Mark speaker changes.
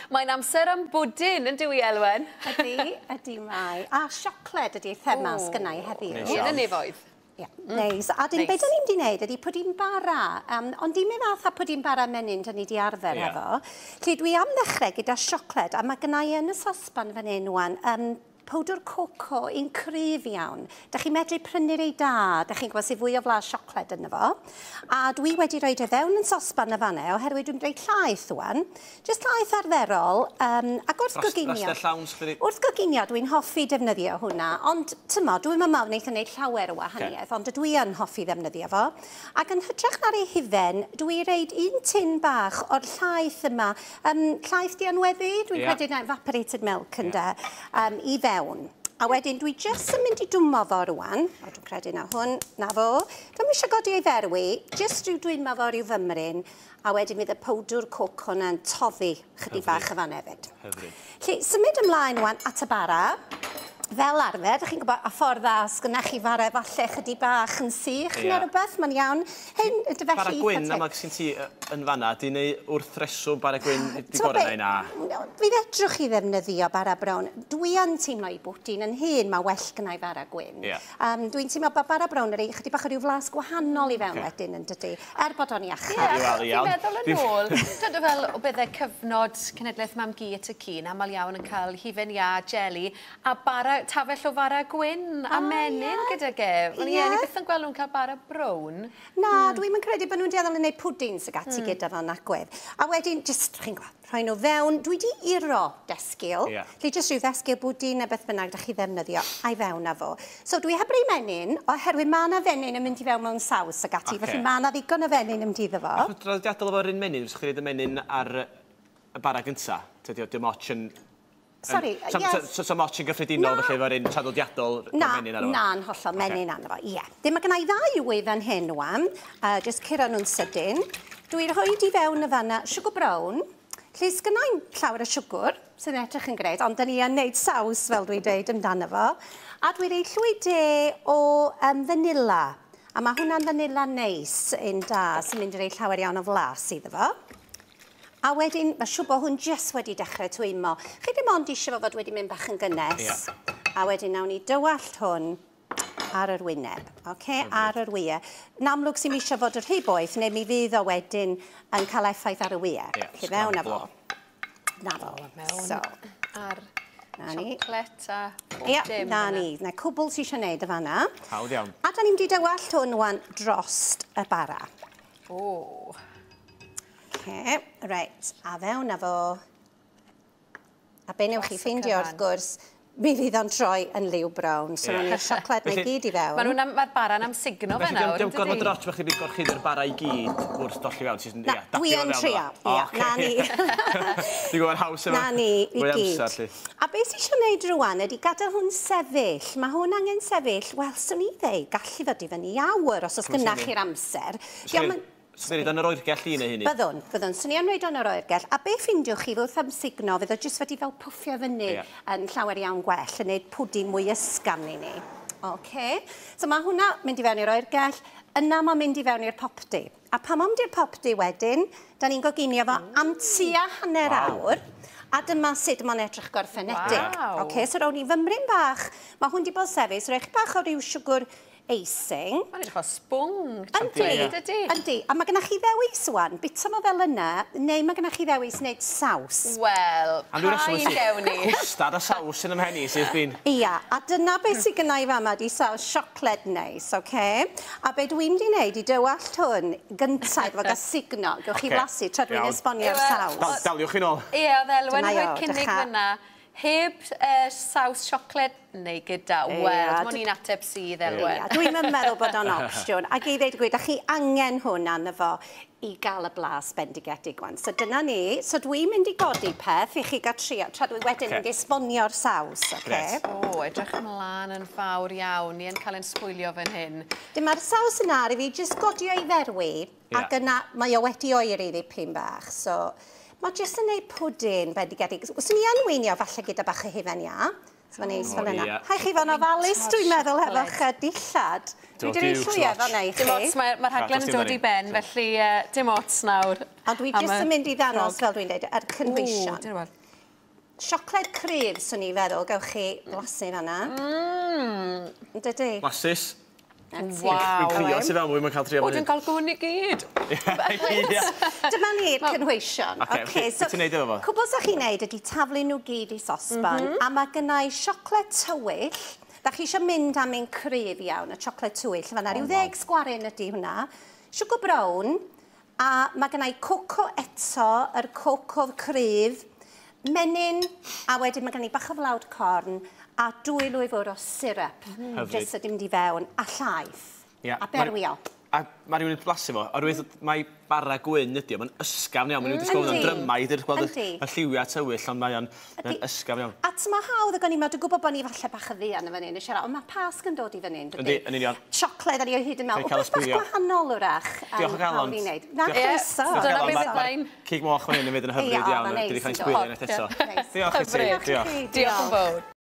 Speaker 1: Mae'n amser am bwdin yn dwi, Elwen.
Speaker 2: Ydy mai. A siocled ydy thema sgynnau heddiw.
Speaker 1: Ie, yn nefoedd.
Speaker 2: Neis. A dyn, beth o'n i'n di wneud ydy pwdin bara. Ond dim yn fath a pwdin bara menyn dyn ni di arfer efo. Lle dwi am ddechrau gyda siocled, a mae gynnau yn y sosban fan hyn wan, powdr coco un cryf iawn. Da chi'n medru prynu'r ei da, da chi'n gwybod sydd fwy o flas siocled yna fo. A dwi wedi rhoi fewn yn sosban y fanne, oherwydd dwi'n dweud llaeth wan. Just llaeth arferol, ac wrth goginio. Wrth goginio, dwi'n hoffi defnyddio hwnna, ond tymo, dwi'n meddwl wneud yn gwneud llawer o wahaniaeth, ond dwi yn hoffi ddefnyddio fo. Ac yn hytrach na'r ei hufen, dwi'n reid un tin bach o'r llaeth yma. Llaeth di anweddu, dwi'n credu na evaporated milk ynda, i fewn. A wedyn, dwi jyst yn mynd i dwmo fo rwan. O, dwi'n credu na hwn, na fo. Dwi'n eisiau godi ei ferwi, jyst dwi'n ma fo ryw fymryn. A wedyn fydd y powdr coco na'n toddi chydig bach y fan hefyd. Lle, symud ymlaen rwan at y bara. Fel arfer, ydych chi'n gwybod, a ffordd dda, sgynnach chi fara falle chydig bach yn sych neu rhywbeth, mae'n iawn.
Speaker 3: Bara gwyn, am sy'n ti yn fanna, di neu wrth reswm bara gwyn di gorau neu na?
Speaker 2: Fi fedrwch chi ddefnyddio bara brown. Dwi yn teimlo i bwdin yn hyn, mae well gynnau bara gwyn. Dwi'n teimlo bod bara brown yn ei chydig bach o ryw flas gwahanol i fewn wedyn yn dydy, er bod o'n iachaf.
Speaker 1: Dwi'n meddwl yn ôl, dydw fel o byddai cyfnod cenedlaeth mam gi at y cyn, amal iawn yn cael hifen ia, jeli, a bara tafell o fara gwyn a menyn gyda ge. Ni beth yn gweld nhw'n cael bara brown.
Speaker 2: Na, dwi'n yn credu bod nhw'n dieddol yn gwneud pwdins ag ati gyda fel nagwedd. A wedyn, jyst, chi'n gweld, rhoi nhw fewn. Dwi di iro desgil. Lle jyst rhyw ddesgil bwdin neu beth bynnag da chi ddefnyddio a'i fewn a fo. So dwi heb rei menyn, oherwydd mae yna fenyn yn mynd i fewn mewn saws ag ati. Felly mae yna ddigon o fenyn yn mynd iddo fo.
Speaker 3: Ac mae'n draddodiadol o'r un menyn, fyswch chi reid y menyn ar y bara gynta? Tydi o dim ots yn...
Speaker 2: Sorry, yes.
Speaker 3: So moch yn gyffredinol, felly efo'r un traddodiadol menyn arno fo?
Speaker 2: Na'n hollol menyn arno fo, ie. Dim mae gennau ddau wefan hyn wan, jyst curo nhw'n sydyn. Dwi'n rhoi di fewn y fanna siwgr brown, lle sgynnau'n llawer o siwgr, sy'n edrych yn gred, ond da ni yn neud saws fel dwi'n dweud amdano fo. A dwi'n rhoi llwy de o vanilla. A mae hwnna'n vanilla neis un da, sy'n mynd i rhoi llawer iawn o flas iddo fo. A wedyn, mae siw bod hwn jyst wedi dechrau twymo. Chi ddim ond eisiau fod wedi mynd bach yn gynnes. A wedyn nawn ni dywallt hwn ar yr wyneb. Ar yr wyau. Yn amlwg sy'n eisiau fod yr rhy boeth, neu mi fydd o wedyn yn cael effaith ar y wyau. Chi fewn a fo. Na fo. So,
Speaker 1: ar sioclet a dim.
Speaker 2: Na ni. Na cwbl sy'n eisiau gwneud y fanna.
Speaker 3: Hawdd iawn.
Speaker 2: A da ni'n mynd i dywallt hwn wan drost y bara.
Speaker 1: O.
Speaker 2: Reit, a fewn a fo. A be newch chi ffeindio wrth gwrs, mi fydd o'n troi yn liw brown, so nhw'n i'r siocled neu gyd i fewn.
Speaker 1: Mae'r bara'n amsugno fe nawr,
Speaker 3: Felly, diolch gorfod roch, felly bydd gorchudd yr bara i gyd wrth dolli fewn.
Speaker 2: Na, dwi yn trio. Na ni.
Speaker 3: Dwi'n gwybod haws yma.
Speaker 2: Na ni, i gyd. A beth sy'n eisiau gwneud rwan ydy gadael hwn sefyll. Mae hwn angen sefyll, wel, swn i ddeu, gallu fod i fyny awr os oes gynnach chi'r amser.
Speaker 3: Swn i'n rhaid yn yr oergell un ei hynny?
Speaker 2: Byddwn. Swn i'n rhaid yn yr oergell. A be ffindiwch chi wrth amsugno, fydd o jyst wedi fel pwffio fyny yn llawer iawn gwell, yn gwneud pwdin mwy ysgafn i ni. So mae hwnna mynd i fewn i'r oergell, yna mae'n mynd i fewn i'r popdi. A pan mae'n mynd i'r popdi wedyn, da ni'n goginio fo am tua hanner awr. A dyma sut mae'n edrych gorffenedig. So rawn ni fymryn bach. Mae hwn wedi bod sefyll, rhaid bach o ryw siwgr eising.
Speaker 1: Mae'n edrych o spwng.
Speaker 2: Yndi. A mae gennych chi ddewis wan, bita mo fel yna, neu mae gennych chi ddewis wneud saws.
Speaker 1: Wel, pa i gewn ni?
Speaker 3: Cwstad a saws yn ymhenni sydd byn.
Speaker 2: Ia, a dyna beth sydd gennau fa yma di saws siocled neis, A be dwi'n di wneud i dywallt hwn gyntaf fo gael signo, gewch chi flasu tra dwi'n esbonio'r saws.
Speaker 3: Daliwch chi nôl.
Speaker 1: Ia, ddelwen rhoi cynnig fyna. Heb saws siocled neu gyda, wel, mae'n un ateb sydd, Elwen.
Speaker 2: Dwi'n meddwl bod o'n opsiwn. Ac i ddweud y gwyd, chi angen hwn arno fo i gael y blas bendigedig wan. So dyna ni. So dwi'n mynd i godi peth i chi gael trio, tra dwi wedyn yn esbonio'r saws.
Speaker 1: O, edrych ymlaen yn fawr iawn. Ni yn cael ein sbwylio fan hyn.
Speaker 2: Mae'r saws yna ar i fi jyst godio i ferwi, ac yna mae o wedi oer i ddipyn bach. So, mae jyst yn gwneud pwdin bendigedig. Os ni yn weinio falle gyda bach o hufen ia, So ma'n neis fel
Speaker 3: ie.
Speaker 2: yna. Hai chi fan ofalus, dwi'n meddwl, hefo'ch dillad. Dwi wedi rhoi llwio fan ei
Speaker 1: Dim
Speaker 2: chi.
Speaker 1: ots, mae'r rhaglen yn dod i ben, felly dim ots nawr.
Speaker 2: A dwi jyst yn mynd i ddangos, fel dwi'n dweud, yr cynhwysion.
Speaker 1: Dim ots.
Speaker 2: Siocled cryf, swn i feddwl, gewch chi blasu fanna. Dydy.
Speaker 3: Blasus.
Speaker 2: Waw.
Speaker 3: Dwi'n crio sy'n fel mwy, mae'n cael trio
Speaker 1: O, dwi'n cael gwn i gyd.
Speaker 2: Dyma ni'r cynhwysion.
Speaker 3: Oce, beth ti'n neud efo fo?
Speaker 2: Cwbl sy'ch chi'n neud ydy taflu nhw gyd i sosban, a mae gynnau siocled tywyll. Da chi eisiau mynd am ein cryf iawn, y siocled tywyll. Fanna, rhyw 10 sgwaryn ydy hwnna. Siwgr brown, a mae gynnau coco eto, yr coco cryf, menyn, a wedyn mae gennau bach o flawd corn, a 2 lwyfr o syrup. Jyst ydym di fewn, a llaeth. A berwio.
Speaker 3: A mae rhywun yn blasu fo, oherwydd mae bara gwyn ydi o, mae'n ysgafn iawn, mae'n disgwyl yn drymau, dwi'n gweld y lliwiau tywyll, ond mae'n ysgafn iawn.
Speaker 2: A tyma hawdd y gynnu, dwi'n gwybod bod ni falle bach y ddian y fan hyn, ond mae pasg yn dod i fan hyn,
Speaker 3: Yndi, yn union.
Speaker 2: Siocled ar ei o hyd yn meddwl, wbeth bach gwahanol wrach.
Speaker 3: Diolch o galon.
Speaker 2: Na, chryso.
Speaker 1: Dyna beth ymlaen.
Speaker 3: Cig moch fan hyn yn mynd yn hyfryd iawn, dwi wedi cael ei sbwylio net eto. Diolch i ti.
Speaker 1: Diolch yn fawr.